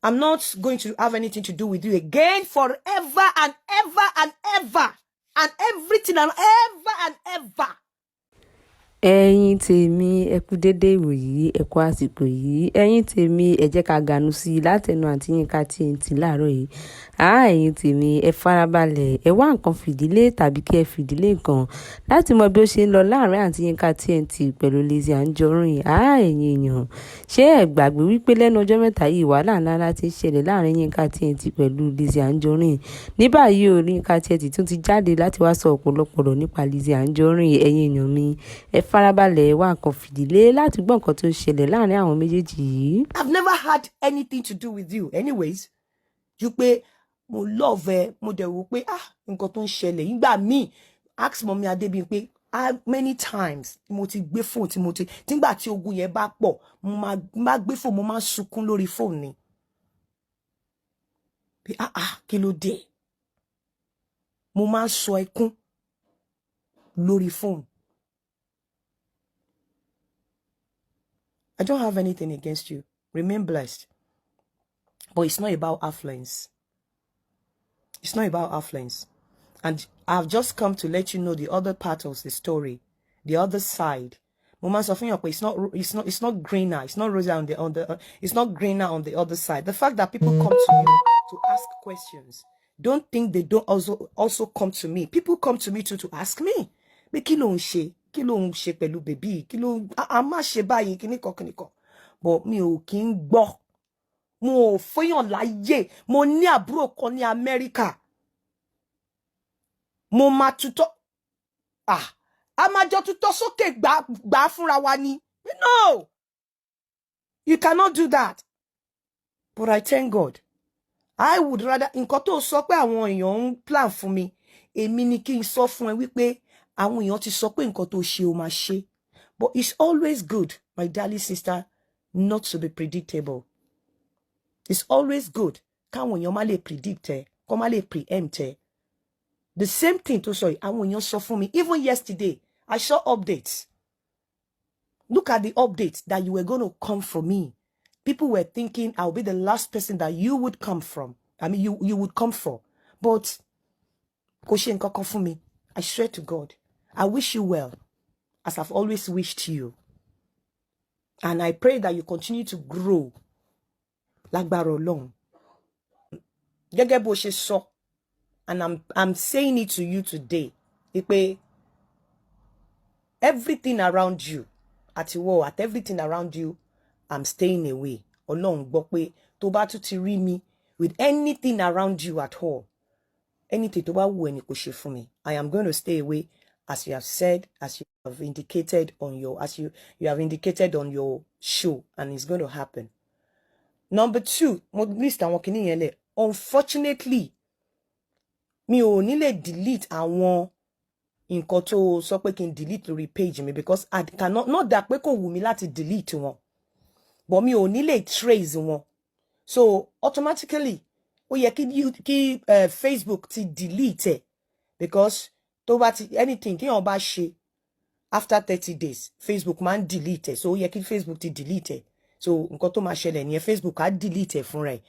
I'm not going to have anything to do with you again forever and ever and ever. And everything and ever and ever. Ẹ̀yin tèmi ẹ kú dédé ìwòyí ẹ kú àsìkò yìí ẹ̀yin tèmi ẹ jẹ́ ká ganu sí i látẹnu àǹtí Yínká TNT láàárọ̀ yìí ẹ̀yin tèmi ẹ farabalẹ̀ ẹ wá nǹkan fìdílé tàbí kí ẹ fìdílé nǹkan láti mọ bí ó ṣe ń lọ láàárín àǹtí Yínká TNT pẹ̀lú LIZZY ANJORIN ẹ̀yin èèyàn ṣé ẹ gbàgbé wípé lẹ́nu ọjọ́ mẹ́ta yìí wàhálà ńlá láti ṣẹlẹ̀ láàárín Yínká TNT pẹ̀lú LIZZY ANJORIN ní báyìí ò Yínká TNT tún ti jáde láti wá sọ ọ̀pọ̀lọpọ̀ ọ̀rọ̀ nípa LIZZY ANJORIN ẹ̀yin èèyàn mi ẹ farabalẹ̀ wá nǹkan fìdílé láti gbọ́ nǹkan tó ṣẹlẹ̀ láàrin àwọn méjèèjì yìí. I've never had anything to do with you anyways. Ju pé mo love ẹ mo dẹ̀ wò pé nǹkan tó ń ṣẹlẹ̀ nígbà míì ask mọ́mí Adébíyí pé many times mo ti gbé fóònù tí mo ti nígbà tí ogun yẹn bá pọ̀ mo máa gbé fóònù mo máa sunkún lórí fóònù ni. Pé kí ló dé? Mo máa sọ ẹkún lórí fóònù. I don't have anything against you. Remain blessed. But it's not about affluence. It's not about affluence. And I've just come to let you know the other part of the story, the other side. It's not greener. It's not rosier it's not greener on the other side. The fact that people come to you to ask questions, don't think they don't also come to me. People come to me too to ask me. But kí ló ń ṣe pẹ̀lú bèbí kí ló a má ṣe báyìí kíníkan but mi ò kí ń gbọ́ mo ò fẹ́yàn láyé mo ní àbúrò kan ní Amẹ́ríkà mo máa tutọ́ a máa jọ tutọ́ sókè gbà fúnra wa ni no you cannot do that but I thank God I would rather nǹkan tó sọ pé àwọn èèyàn ń plan fún mi èmi ni kí n sọ fún ẹ wípé àwọn èèyàn ti sọ pé nǹkan tó ṣe o máa ṣe but it's always good my darling sister not to be predictable. It's always good káwọn èèyàn má lè predict ẹ kó má lè preempt ẹ. The same thing tó sọ yìí àwọn èèyàn sọ fún mi even yesterday I saw updates. Look at the updates that you were going to come for me. People were thinking I'll be the last person that you would come from. I mean you would come for. But kò ṣe nǹkan kan fún mi. I swear to God. I wish you well, as I've always wished you. And I pray that you continue to grow. Lágbára Ọlọ́run. Gẹ́gẹ́ bó ṣe sọ, and I'm saying it to you today. Pé everything around you, at everything around you, I'm staying away. Ọlọ́run gbọ́ pé tó bá tún ti rí mi with anything around you at all. Anything tó bá wù ẹ́ ni kó ṣe fún mi. I am going to stay away. As you have said, as you have indicated on your, you have indicated on your show, and it's going to happen. Number 2, unfortunately, mi ò ní lè delete àwọn nǹkan tó sọ pé kí n delete lórí page mi because I cannot, not that pé kò wù mí láti delete wọn, but mi ò ní lè trace wọn. So automatically, ó yẹ kí Facebook ti delete because tó bá ti anything tí wọ́n bá ṣe after 30 days Facebook máa ń delete so ó yẹ kí Facebook ti delete so nǹkan tó máa ṣẹlẹ̀ nìyẹn Facebook á delete fúnra ẹ̀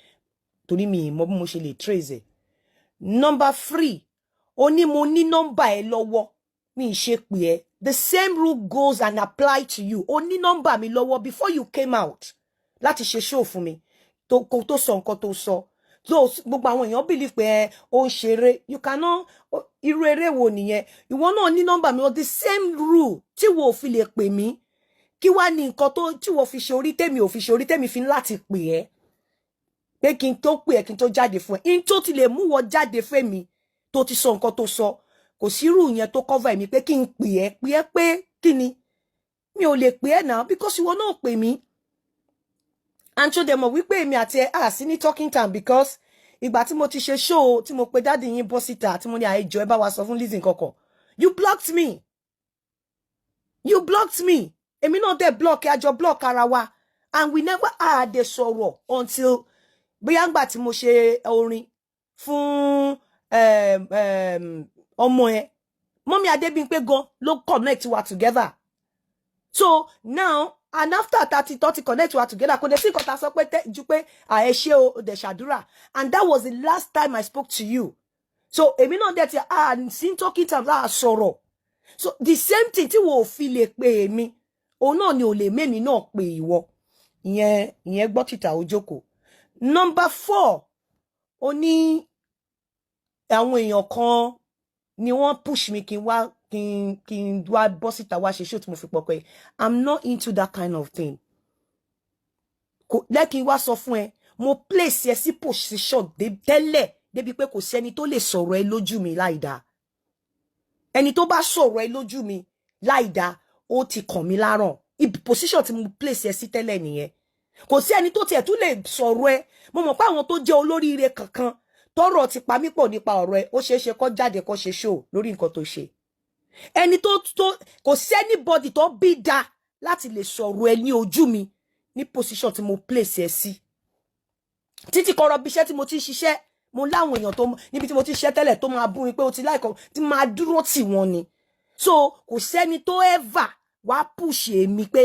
torí mi mọ̀ bí mo ṣe lè trace ẹ̀. Number 3 ó ní mo ní nọ́mbà ẹ lọ́wọ́ mi ṣe pè ẹ́ the same rule goes and apply to you ó ní nọ́mbà mi lọ́wọ́ before you came out láti ṣe show fún mi tó sọ nǹkan tó sọ. So gbogbo àwọn èèyàn believe pé ó ń ṣeré you cannot irú eré wo nìyẹn ìwọ náà ní nọ́mbà mi the same rule tí wo fi lè pè mí kí wá ní nǹkan tó tí wo fi ṣe orí tèmi ò fi ṣe orí tèmi fi láti pè ẹ́ pé kí n tó pè ẹ́ kí n tó jáde fún ẹ in tó ti lè mú wọ jáde fẹ́ mi tó ti sọ nǹkan tó sọ kò sí irú yẹn tó cover mi pé kí n pè ẹ́ pé kí ni mi ò lè pè ẹ́ náà because ìwọ náà pè mí. And so dem wípé èmi àti ẹ sí ní talking time because ìgbà tí mo ti ṣe show tí mo pe daddy yín bọ́ síta tí mo ní àìjọ ẹ bá wa sọ fún LIZZY nǹkankan you blocked me èmi náà dẹ̀ block àjọ block ara wa and we never had a sọ̀rọ̀ until bóyá ńgbà tí mo ṣe orin fún ọmọ ẹ Mọ́mí Adébíyí pé gan ló connect wa together so now and after 30 connect wa together kò dé sí nǹkan tá sọ pé ju pé ẹ ṣé o dẹ̀ ṣàdúrà, and that was the last time I spoke to you. So èmi náà dẹ̀ ti sin talking terms sọ̀rọ̀. So the same thing tí wo fi lè pè mí òun náà ni ò lè mẹ́mi náà pè ìwọ. Ìyẹn gbọ́ títà ojoko. Number 4, ó ní àwọn èèyàn kan ni wọ́n push mi kí n wá bọ́ síta wá ṣe show tí mo fi pọ̀pọ̀ ẹ̀. I'm not into that kind of thing. Lẹ́kìn wá sọ fún ẹ, mo place ẹ sí position tẹ́lẹ̀ débi pé kò sí ẹni tó lè sọ̀rọ̀ ẹ lójú mi láìda. Ẹni tó bá sọ̀rọ̀ ẹ lójú mi láìda, ó ti kàn mí láràn. Position tí mo place ẹ sí tẹ́lẹ̀ nìyẹn. Kò sí ẹni tó tiẹ̀ tún lè sọ̀rọ̀ ẹ. Mo mọ̀ pé àwọn tó jẹ́ olóríire kankan tọ́rọ̀ ti pa mí pọ̀ nípa ọ̀rọ̀ ẹ, ó ṣeé ṣe kó jáde kó ṣe show lórí nǹkan tó ṣe. Ẹni tó kò sí anybody tó bí dá láti lè sọ̀rọ̀ ẹ ní ojú mi ní position tí mo place ẹ sí. Títí kọ̀rọ̀ bí iṣẹ́ tí mo ti ṣiṣẹ́, mo láwọn èèyàn tó níbi tí mo ti ṣiṣẹ́ tẹ́lẹ̀ tó máa bú mi pé ó ti láìkọ tí máa dúró tì wọ́n ni. So kò sẹ́ni tó ever wá push èmi pé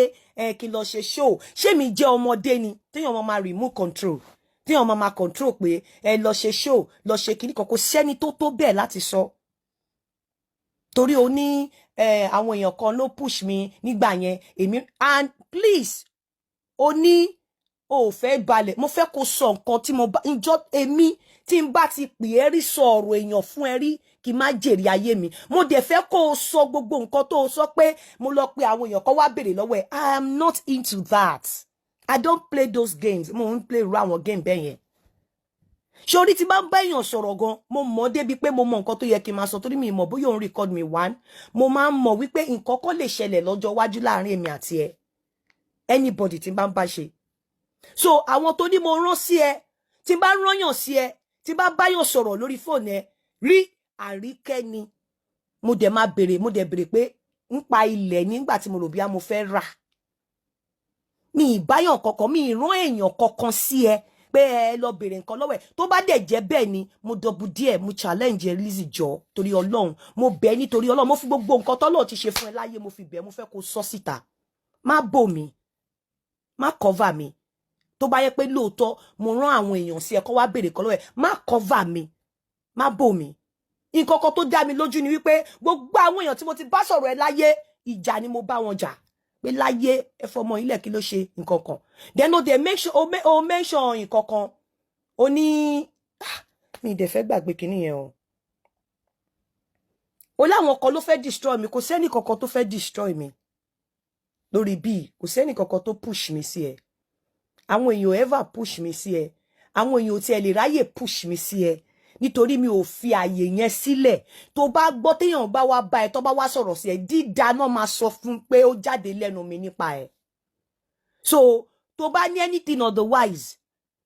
kí n lọ ṣe show. Ṣé mi jẹ́ ọmọdé ni téèyàn máa remove control, téèyàn máa control pé lọ ṣe show, lọ ṣe kíní kan. Kò sẹ́ni tó bẹ́ẹ̀ láti sọ. Torí ó ní àwọn èèyàn kan ló push mi nígbà yẹn. Èmi and please ó ní ó fẹ́ balẹ̀. Mo fẹ́ kó sọ nǹkan tí mo bá ìjọ èmi tí n bá ti pè é rí sọ ọ̀rọ̀ èèyàn fún ẹ rí kí má jèrè ayé mi. Mo dẹ̀ fẹ́ kó sọ gbogbo nǹkan tó sọ pé mo lọ pé àwọn èèyàn kan wá béèrè lọ́wọ́ ẹ. I am not into that. I don't play those games. Mo ń play àwọn game bẹ́ẹ̀ yẹn. Ṣorí tí bá ń bá èèyàn sọ̀rọ̀ gan, mo mọ̀ débi pé mo mọ̀ nǹkan tó yẹ kí n máa sọ torí mi mọ̀ bóyá òun record mi one. Mo máa ń mọ̀ wípé nǹkan kan lè ṣẹlẹ̀ lọ́jọ́ iwájú láàrin èmi àti ẹ. Anybody tí bá ń bá ṣe. So àwọn tó ní mo rán sí ẹ, tí bá rányàn sí ẹ, tí bá báyàn sọ̀rọ̀ lórí fóònù ẹ, rí àríkẹ́ ni. Mo dẹ̀ béèrè pé ń pa ilẹ̀ nígbà tí mo rò bí mo fẹ́ rà. Mi ìbáyàn kankan, mi ìrán èèyàn kankan sí ẹ pé ẹ lọ béèrè nǹkan lọ́wọ́ ẹ. Tó bá dẹ̀ jẹ́ bẹ́ẹ̀ ni, mo dọ̀bù díẹ̀, mo challenge Lizzy jọ torí Ọlọ́run. Mo bẹ̀ nítorí Ọlọ́run. Mo fi gbogbo nǹkan tọ́lọ́run ti ṣe fún ẹ láyé, mo fi bẹ̀, mo fẹ́ kó sọ síta. Má bò mí. Má cover mi. Tó bá yẹ pé lóòótọ́ mo rán àwọn èèyàn sí ẹ kó wá béèrè nǹkan lọ́wọ́ ẹ, má cover mi. Má bò mí. Nǹkan kan tó dá mi lójú ni wípé gbogbo àwọn èèyàn tí mo ti bá sọ̀rọ̀ ẹ láyé, ìjà ni mo bá wọn jà. Pé láyé ẹ fọmọ ilẹ̀ kí ló ṣe nǹkan kan. Then no dey make sure o mention nǹkan kan. Ó ní mi dẹ̀ fẹ́ gbàgbé kíní yẹn o. Ó láwọn kan ló fẹ́ destroy mi, kò sẹ́ni kankan tó fẹ́ destroy mi. Lórí bí kò sẹ́ni kankan tó push mi sí ẹ. Àwọn èèyàn ever push mi sí ẹ. Àwọn èèyàn tí ẹ lè ráyè push mi sí ẹ. Nítorí mi ò fi àyè yẹn sílẹ̀. Tó bá gbọ́ téèyàn bá wá bá ẹ, tó bá wá sọ̀rọ̀ sí ẹ, dídá náà máa sọ fún pé ó jáde lẹ́nu mi nípa ẹ. So tó bá ní anything otherwise,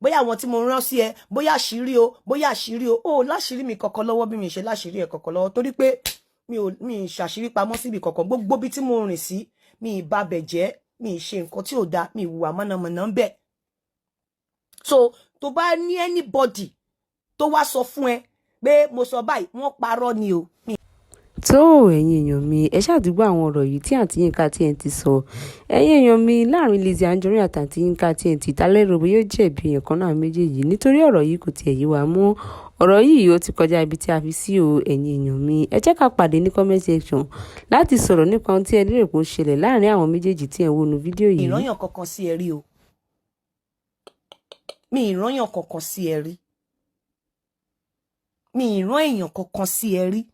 bóyá àwọn tí mo rán sí ẹ, bóyá àṣírí o, ó láṣírí mi kankan lọ́wọ́ bí mi ṣe láṣírí ẹ kankan lọ́wọ́ torí pé mi ṣàṣírí pamọ́ síbi kankan. Gbogbo bí tí mo rìn sí, mi ì bá bẹ̀ jẹ́, mi ì ṣe nǹkan tí ò dáa, mi ì hùwà mọ̀nàmọ̀nà ń bẹ̀. So tó bá ní anybody tó wá sọ fún ẹ pé mo sọ báyìí, wọ́n parọ́ ni o. tó ẹ̀yin èèyàn mi ẹ ṣàdúgbò àwọn ọ̀rọ̀ yìí tí àǹtí Yínká TNT sọ. Ẹ̀yin èèyàn mi láàrin Lizzy Anjorin àti àǹtí Yínká TNT tálẹ́rò bóyá ó jẹ̀bi èèyàn kan náà méjèèjì nítorí ọ̀rọ̀ yìí kò tiẹ̀ yé wa mọ́. Ọ̀rọ̀ yìí ó ti kọjá ibi tí a fi sí o. Ẹ̀yin èèyàn mi ẹ jẹ́ ká pàdé ní comment section láti sọ̀rọ̀ nípa ohun tí ẹ lérò pé ó ṣẹlẹ̀ láàrin àwọn méjèèjì tí ẹ wo nu fídíò yìí. Ìrányàn kankan sí ẹ rí o. Mi ìrányàn kankan sí ẹ rí. Mi ìrán èèyàn kankan sí ẹ rí.